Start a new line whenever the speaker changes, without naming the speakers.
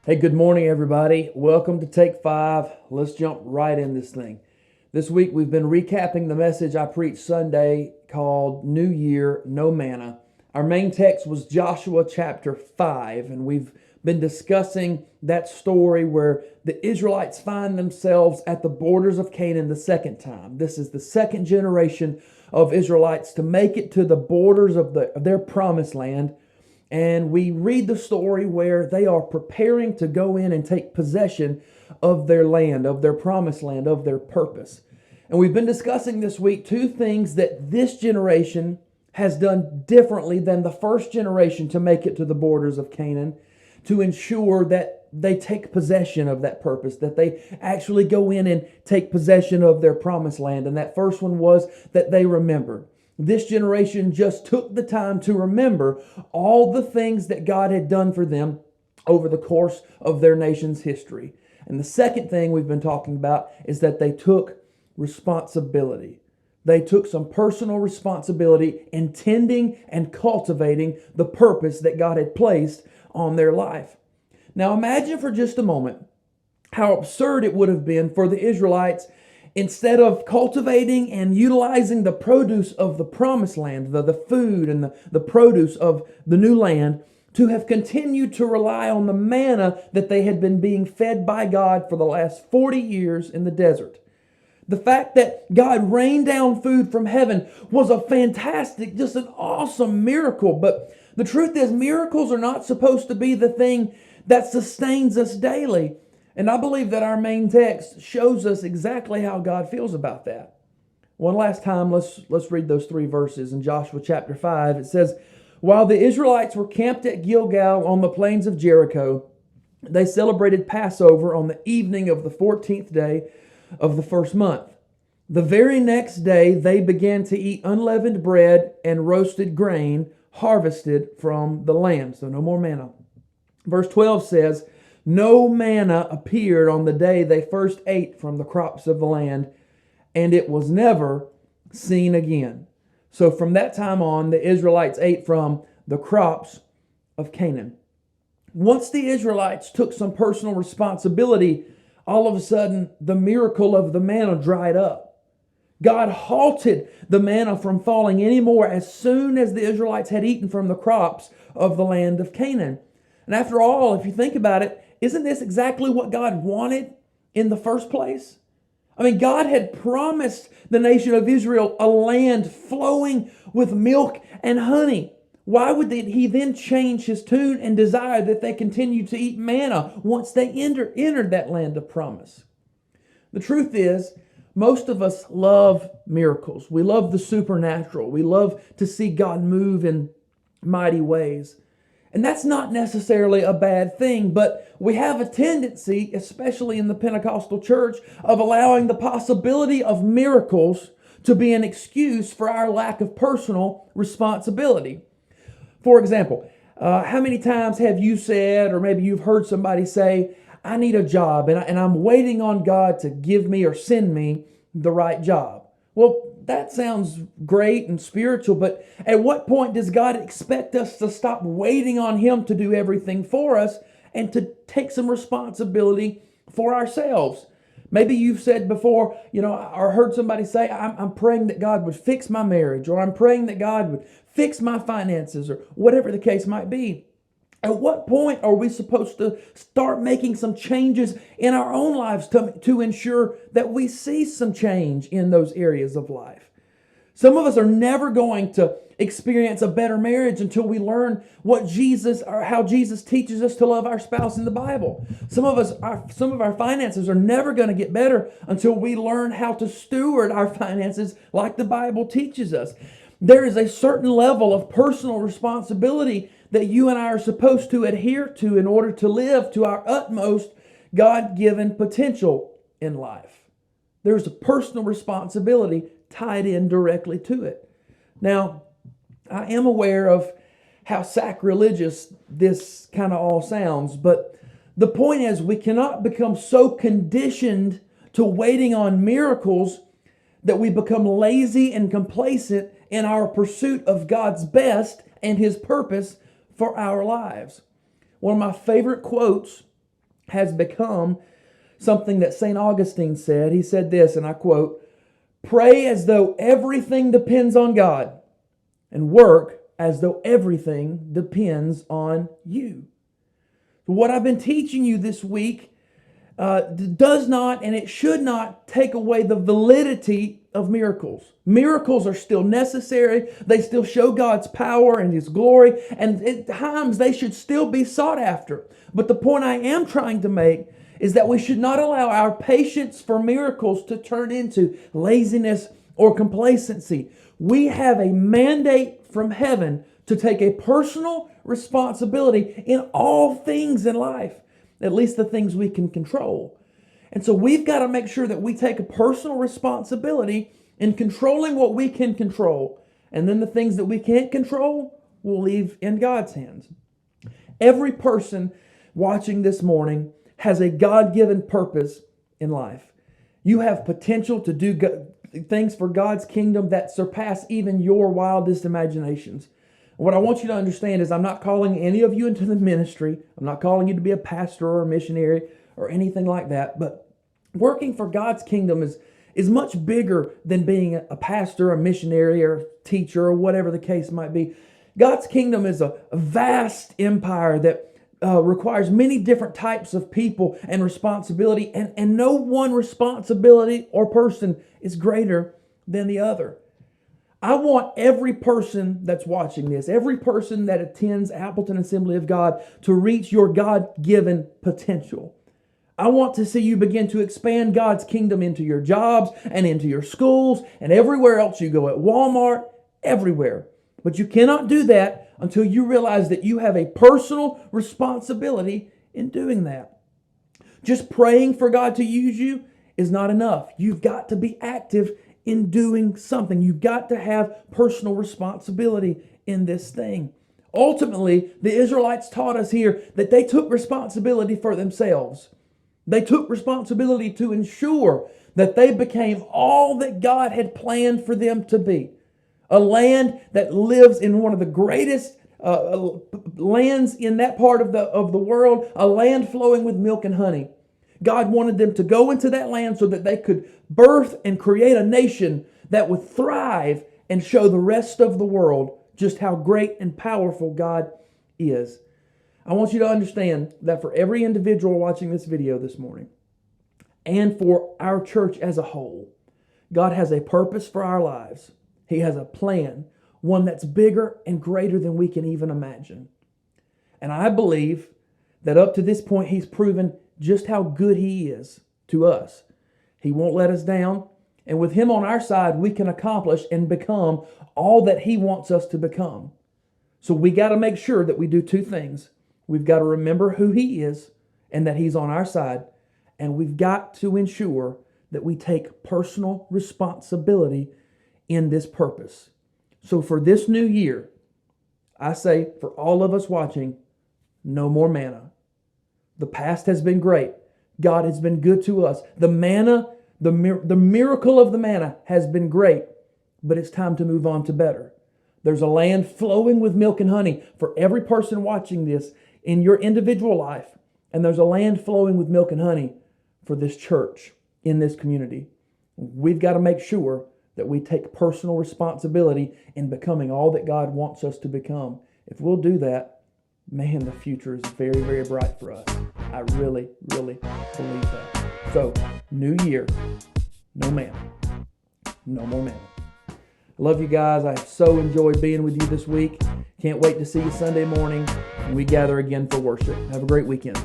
Hey, good morning, everybody. Welcome to Take 5. Let's jump right in this thing. This week, we've been recapping the message I preached Sunday called New Year, No Manna. Our main text was Joshua chapter 5, and we've been discussing that story where the Israelites find themselves at the borders of Canaan the second time. This is the second generation of Israelites to make it to the borders of their promised land. And we read the story where they are preparing to go in and take possession of their land, of their promised land, of their purpose. And we've been discussing this week two things that this generation has done differently than the first generation to make it to the borders of Canaan, to ensure that they take possession of that purpose, that they actually go in and take possession of their promised land. And that first one was that they remembered. This generation just took the time to remember all the things that God had done for them over the course of their nation's history. And the second thing we've been talking about is that they took responsibility. They took some personal responsibility in tending and cultivating the purpose that God had placed on their life. Now imagine for just a moment how absurd it would have been for the Israelites, instead of cultivating and utilizing the produce of the promised land, the food and the produce of the new land, to have continued to rely on the manna that they had been being fed by God for the last 40 years in the desert. The fact that God rained down food from heaven was a fantastic, just an awesome miracle. But the truth is, miracles are not supposed to be the thing that sustains us daily. And I believe that our main text shows us exactly how God feels about that. One last time, let's read those three verses in Joshua chapter 5. It says, "While the Israelites were camped at Gilgal on the plains of Jericho, they celebrated Passover on the evening of the 14th day of the first month. The very next day, they began to eat unleavened bread and roasted grain harvested from the land." So no more manna. Verse 12 says, "No manna appeared on the day they first ate from the crops of the land, and it was never seen again." So from that time on, the Israelites ate from the crops of Canaan. Once the Israelites took some personal responsibility, all of a sudden, the miracle of the manna dried up. God halted the manna from falling anymore as soon as the Israelites had eaten from the crops of the land of Canaan. And after all, if you think about it, isn't this exactly what God wanted in the first place? I mean, God had promised the nation of Israel a land flowing with milk and honey. Why would he then change his tune and desire that they continue to eat manna once they entered that land of promise? The truth is, most of us love miracles. We love the supernatural. We love to see God move in mighty ways. And that's not necessarily a bad thing, but we have a tendency, especially in the Pentecostal church, of allowing the possibility of miracles to be an excuse for our lack of personal responsibility. For example, how many times have you said, or maybe you've heard somebody say, "I need a job and I'm waiting on God to give me or send me the right job"? Well, that sounds great and spiritual, but at what point does God expect us to stop waiting on Him to do everything for us and to take some responsibility for ourselves? Maybe you've said before, or heard somebody say, I'm praying that God would fix my marriage, or I'm praying that God would fix my finances, or whatever the case might be. At what point are we supposed to start making some changes in our own lives to ensure that we see some change in those areas of life? Some of us are never going to experience a better marriage until we learn what Jesus, or how Jesus teaches us to love our spouse in the Bible. Some of our finances are never going to get better until we learn how to steward our finances like the Bible teaches us. There is a certain level of personal responsibility that you and I are supposed to adhere to in order to live to our utmost God-given potential in life. There's a personal responsibility tied in directly to it. Now, I am aware of how sacrilegious this kind of all sounds, but the point is, we cannot become so conditioned to waiting on miracles that we become lazy and complacent in our pursuit of God's best and His purpose for our lives. One of my favorite quotes has become something that St. Augustine said. He said this, and I quote, "Pray as though everything depends on God, and work as though everything depends on you." What I've been teaching you this week does not and it should not take away the validity of miracles. Miracles are still necessary. They still show God's power and His glory, and at times they should still be sought after. But the point I am trying to make is that we should not allow our patience for miracles to turn into laziness or complacency. We have a mandate from heaven to take a personal responsibility in all things in life, at least the things we can control. And so we've got to make sure that we take a personal responsibility in controlling what we can control. And then the things that we can't control, we'll leave in God's hands. Every person watching this morning has a God-given purpose in life. You have potential to do things for God's kingdom that surpass even your wildest imaginations. What I want you to understand is I'm not calling any of you into the ministry. I'm not calling you to be a pastor or a missionary or anything like that. But working for God's kingdom is much bigger than being a pastor, a missionary, or a teacher, or whatever the case might be. God's kingdom is a vast empire that requires many different types of people and responsibility, and no one responsibility or person is greater than the other. I want every person that's watching this, every person that attends Appleton Assembly of God, to reach your God-given potential. I want to see you begin to expand God's kingdom into your jobs and into your schools and everywhere else you go, at Walmart, everywhere. But you cannot do that until you realize that you have a personal responsibility in doing that. Just praying for God to use you is not enough. You've got to be active in doing something. You've got to have personal responsibility in this thing. Ultimately, the Israelites taught us here that they took responsibility for themselves. They took responsibility to ensure that they became all that God had planned for them to be. A land that lives in one of the greatest lands in that part of the world, a land flowing with milk and honey. God wanted them to go into that land so that they could birth and create a nation that would thrive and show the rest of the world just how great and powerful God is. I want you to understand that for every individual watching this video this morning, and for our church as a whole, God has a purpose for our lives. He has a plan, one that's bigger and greater than we can even imagine. And I believe that up to this point, He's proven just how good He is to us. He won't let us down. And with Him on our side, we can accomplish and become all that He wants us to become. So we got to make sure that we do two things. We've got to remember who He is and that He's on our side. And we've got to ensure that we take personal responsibility in this purpose. So for this new year, I say for all of us watching, no more manna. The past has been great. God has been good to us. The manna, the miracle of the manna has been great, but it's time to move on to better. There's a land flowing with milk and honey for every person watching this in your individual life, and there's a land flowing with milk and honey for this church in this community. We've got to make sure that we take personal responsibility in becoming all that God wants us to become. If we'll do that, man, the future is very, very bright for us. I really, really believe that. So, new year, no manna. No more manna. I love you guys. I have so enjoyed being with you this week. Can't wait to see you Sunday morning when we gather again for worship. Have a great weekend.